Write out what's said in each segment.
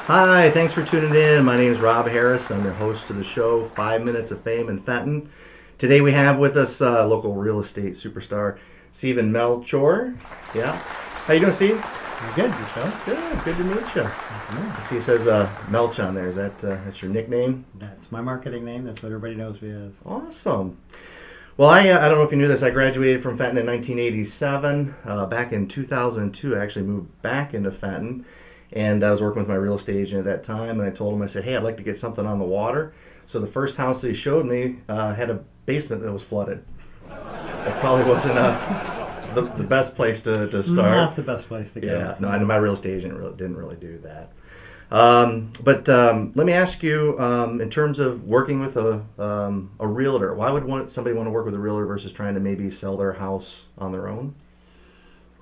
Hi, thanks for tuning in. My name is Rob Harris. I'm your host of the show, 5 Minutes of Fame in Fenton. Today we have with us local real estate superstar, Stephen Melchor. Yeah. How you doing, Steve? I'm good, yourself? Good to meet you. I see it says Melch on there. Is that that's your nickname? That's my marketing name. That's what everybody knows me as. Awesome. Well, I don't know if you knew this. I graduated from Fenton in 1987. Back in 2002, I actually moved back into Fenton. And I was working with my real estate agent at that time, and I told him, I said, hey, I'd like to get something on the water. So the first house that he showed me had a basement that was flooded. It probably wasn't the best place to start. Not the best place to go. Yeah, no, and my real estate agent didn't really do that. But let me ask you, in terms of working with a realtor, why would somebody want to work with a realtor versus trying to maybe sell their house on their own?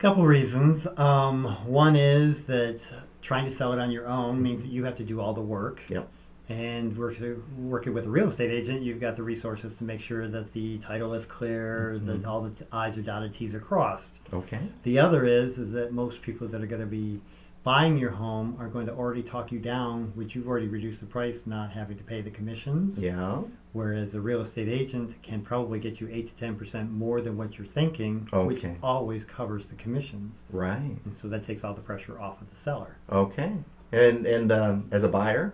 Couple reasons. One is that trying to sell it on your own means that you have to do all the work. Yep. And working with a real estate agent, you've got the resources to make sure that the title is clear, that all the I's are dotted, T's are crossed. Okay. The other is that most people that are going to be buying your home are going to already talk you down, which you've already reduced the price, not having to pay the commissions. Yeah. Whereas a real estate agent can probably get you 8 to 10% more than what you're thinking, which Okay. always covers the commissions. Right. And so that takes all the pressure off of the seller. Okay. And as a buyer?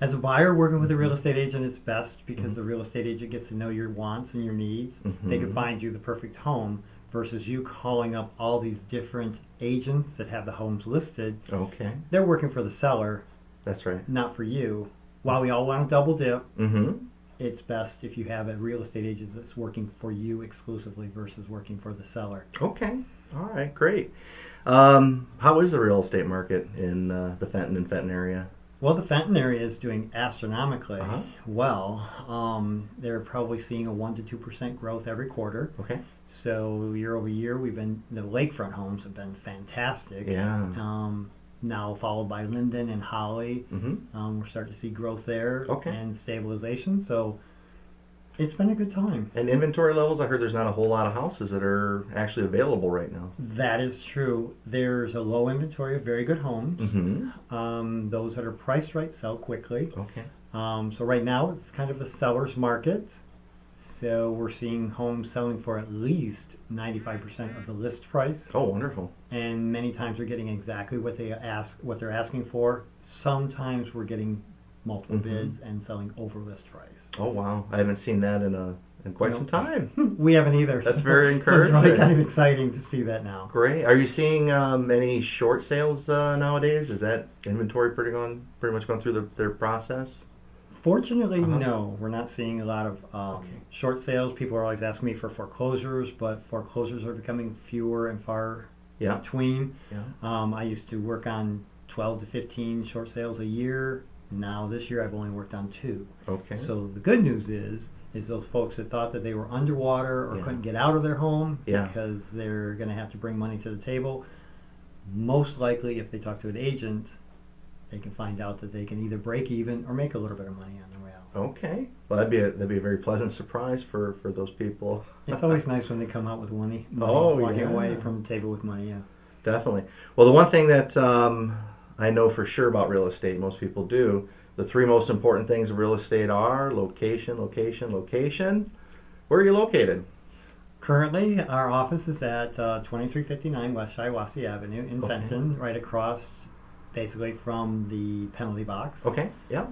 As a buyer, working with a real estate agent is best because the real estate agent gets to know your wants and your needs. They can find you the perfect home versus you calling up all these different agents that have the homes listed. Okay. They're working for the seller, That's right. not for you. While we all want to double dip, Mm-hmm. it's best if you have a real estate agent that's working for you exclusively versus working for the seller. Okay. All right. Great. How is the real estate market in the Fenton and Fenton area? Well, the Fenton area is doing astronomically Uh-huh. well. They're probably seeing a 1 to 2% growth every quarter. Okay. So year over year, the lakefront homes have been fantastic. Yeah. Now followed by Linden and Holly. Mm-hmm. We're starting to see growth there Okay. and stabilization. So it's been a good time. And inventory levels, I heard there's not a whole lot of houses that are actually available right now. That is true. There's a low inventory of very good homes. Mm-hmm. Those that are priced right sell quickly. Okay. So right now it's kind of the seller's market. So we're seeing homes selling for at least 95% of the list price. Oh, wonderful. And many times we're getting exactly what they're asking for. Sometimes we're getting multiple bids and selling over list price. Oh, wow. I haven't seen that in quite some time. We haven't either. That's very So encouraging. it's really kind of exciting to see that now. Great. Are you seeing any short sales nowadays? Is that inventory pretty much gone through their process? Fortunately, no. We're not seeing a lot of Okay. short sales. People are always asking me for foreclosures, but foreclosures are becoming fewer and far Yeah. between. Yeah. I used to work on 12 to 15 short sales a year. Now this year I've only worked on 2. Okay. So the good news is those folks that thought that they were underwater or Yeah. couldn't get out of their home Yeah. because they're going to have to bring money to the table, most likely if they talk to an agent, they can find out that they can either break even or make a little bit of money on their way out. Okay. Well, that'd be a very pleasant surprise for those people. It's always nice when they come out with money Oh, walking yeah. away from the table with money, yeah. Definitely. Well, the one thing that I know for sure about real estate, most people do, the 3 most important things of real estate are location, location, location. Where are you located? Currently, our office is at 2359 West Shiawassee Avenue in Okay. Fenton, right across basically from the penalty box. Okay. Yeah.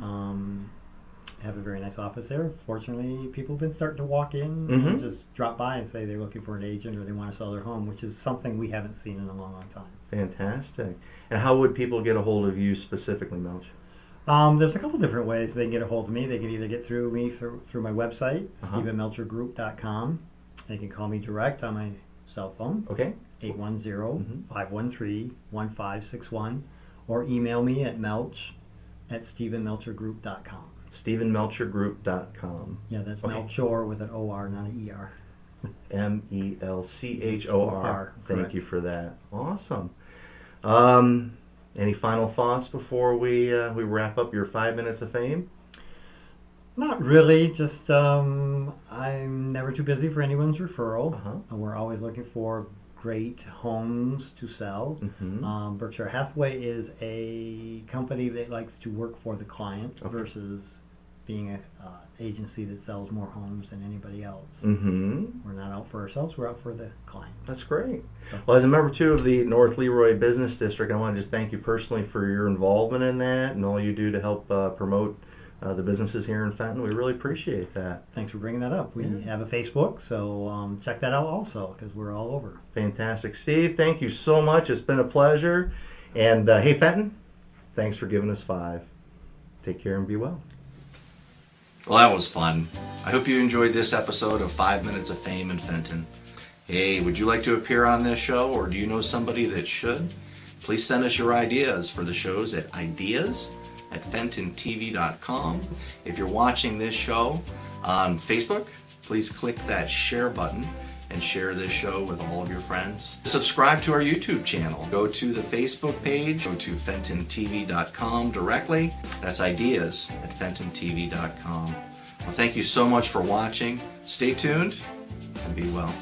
Have a very nice office there. Fortunately, people have been starting to walk in Mhm. and just drop by and say they're looking for an agent or they want to sell their home, which is something we haven't seen in a long, long time. Fantastic. And how would people get a hold of you specifically, Melch? There's a couple different ways they can get a hold of me. They can either get through me through my website, StephenMelchorGroup.com. They can call me direct on my cell phone, Okay. 810-513-1561, or email me at melch@StephenMelchorGroup.com. StephenMelchorGroup.com. Yeah, that's Okay. Melchor with an O-R, not an E-R. Melchor. Thank Correct. you for that. Awesome. Any final thoughts before we wrap up your 5 minutes of fame? Not really. Just I'm never too busy for anyone's referral. Uh-huh. We're always looking for great homes to sell. Berkshire Hathaway is a company that likes to work for the client versus being an agency that sells more homes than anybody else. We're not out for ourselves, we're out for the client. That's great. So, Well, as a member too of the North Leroy Business District, I want to just thank you personally for your involvement in that and all you do to help promote the businesses here in Fenton. We really appreciate that. thanks for bringing that up. We have a Facebook, so check that out also, because we're all over. Fantastic. Steve, thank you so much. It's been a pleasure. And hey, Fenton, thanks for giving us 5. Take care and be well. Well, that was fun. I hope you enjoyed this episode of 5 Minutes of Fame in Fenton. Hey, would you like to appear on this show, or do you know somebody that should? Please send us your ideas for the shows at ideas@FentonTV.com. If you're watching this show on Facebook, please click that share button and share this show with all of your friends. Subscribe to our YouTube channel. Go to the Facebook page, go to FentonTV.com directly. That's ideas@FentonTV.com. Well, thank you so much for watching. Stay tuned and be well.